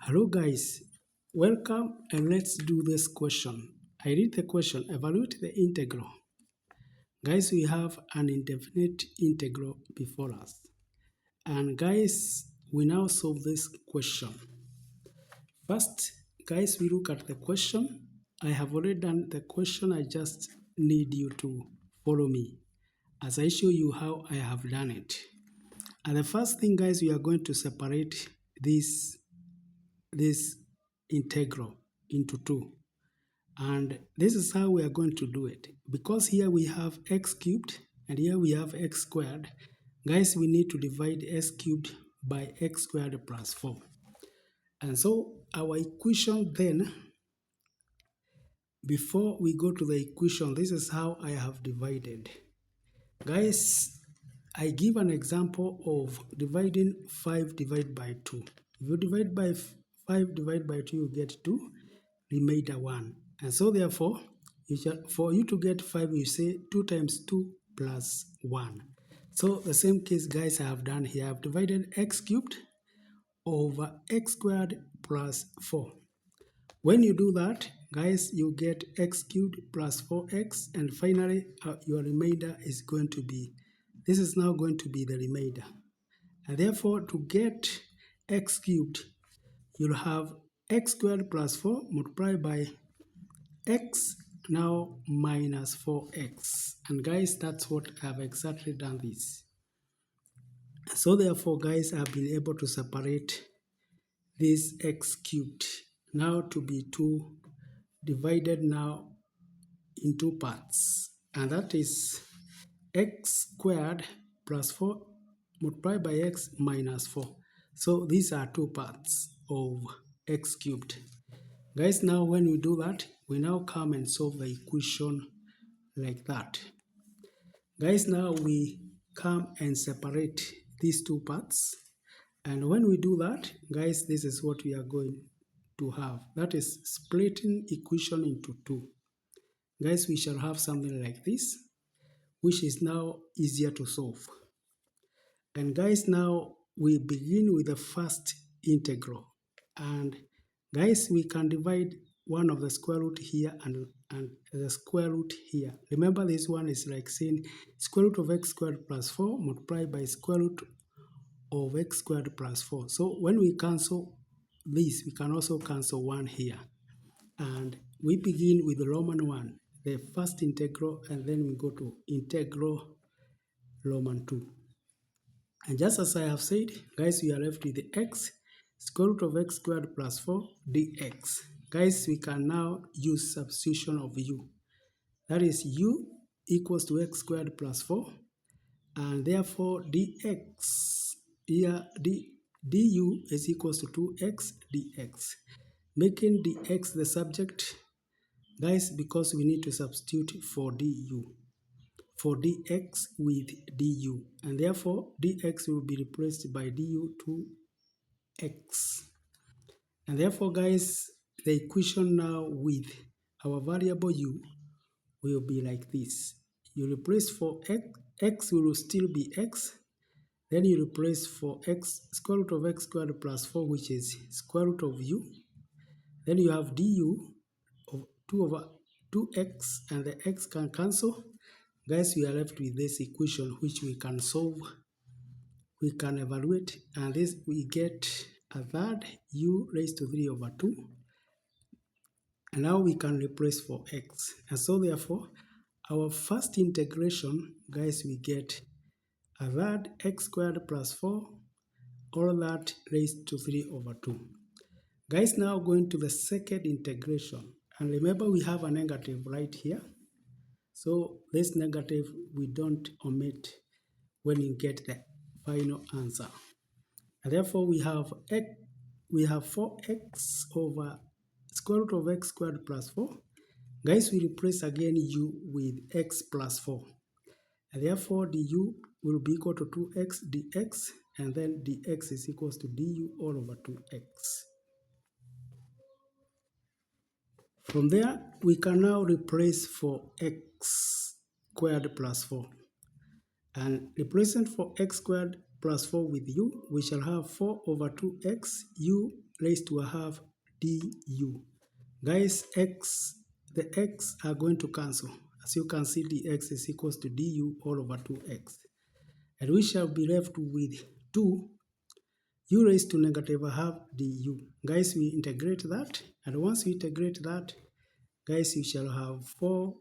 Hello guys, welcome and let's do this question. I read the question, evaluate the integral. Guys, we have an indefinite integral before us. And guys, we now solve this question. First, guys, we look at the question. I have already done the question, I just need you to follow me as I show you how I have done it. And the first thing guys, we are going to separate this integral into two. And this is how we are going to do it. Because here we have x cubed and here we have x squared. Guys, we need to divide x cubed by x squared plus 4. And so our equation then, before we go to the equation, this is how I have divided. Guys, I give an example of dividing 5 divided by 2. If you divide by 5 divided by 2, you get 2, remainder 1. And so therefore, for you to get 5, you say 2 times 2 plus 1. So the same case, guys, I have done here. I have divided x cubed over x squared plus 4. When you do that, guys, you get x cubed plus 4x, and finally your remainder is going to be, this is now going to be the remainder. And therefore, to get x cubed, you'll have x squared plus 4 multiplied by x now minus 4x. And guys, that's what I have exactly done this. So therefore, guys, I've been able to separate this x cubed now to be 2 divided now in 2 parts, and that is x squared plus 4 multiplied by x minus 4. So these are 2 parts of x cubed. Guys, now when we do that, we now come and solve the equation like that. Guys, now we come and separate these 2 parts, and when we do that, guys, this is what we are going to have. That is splitting equation into 2. Guys, we shall have something like this, which is now easier to solve. And guys, now we begin with the first integral. And guys, we can divide one of the square root here and the square root here. Remember, this one is like saying square root of x squared plus 4 multiplied by square root of x squared plus 4. So when we cancel this, we can also cancel 1 here. And we begin with the Roman 1, the first integral, and then we go to integral Roman 2. And just as I have said, guys, we are left with the x, square root of x squared plus 4 dx. Guys, we can now use substitution of u. That is u equals to x squared plus 4, and therefore dx here, du is equals to 2x dx, making dx the subject, guys, because we need to substitute for du, for dx with du, and therefore dx will be replaced by du to x. And therefore, guys, the equation now with our variable u will be like this. You replace for x will still be x, then you replace for x, square root of x squared plus 4, which is square root of u. Then you have du of 2 over 2x, and the x can cancel. Guys, we are left with this equation, which we can solve, we can evaluate, and this we get a third u raised to 3 over 2. And now we can replace for x. And so therefore, our first integration, guys, we get a third x squared plus 4, all that raised to 3 over 2. Guys, now going to the second integration. And remember, we have a negative right here. So this negative, we don't omit when you get the final answer. And therefore, we have 4x over square root of x squared plus 4. Guys, we replace again u with x plus 4. And therefore, du will be equal to 2x dx, and then dx is equals to du all over 2x. From there, we can now replace for x squared plus 4. And replacing for x squared plus 4 with u, we shall have 4 over 2x, u raised to a half du. Guys, the x are going to cancel. As you can see, dx is equals to du all over 2x. And we shall be left with 2 u raised to negative a half du. Guys, we integrate that. And once we integrate that, guys, you shall have 4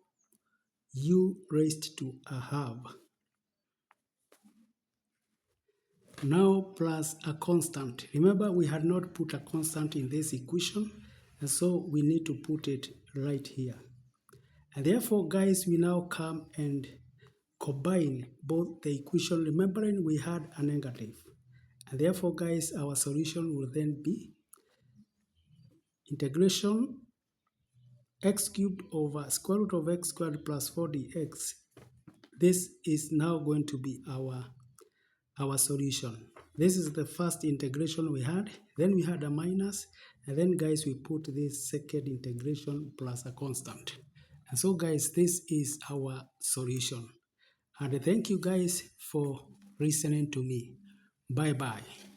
u raised to a half. Now plus a constant. Remember, we had not put a constant in this equation, and so we need to put it right here. And therefore, guys, we now come and combine both the equation, remembering we had a negative. And therefore, guys, our solution will then be integration x cubed over square root of x squared plus 4 dx. This is now going to be our solution. This is the first integration we had. Then we had a minus, and then guys, we put this second integration plus a constant. And so guys, this is our solution. And thank you guys for listening to me. Bye bye.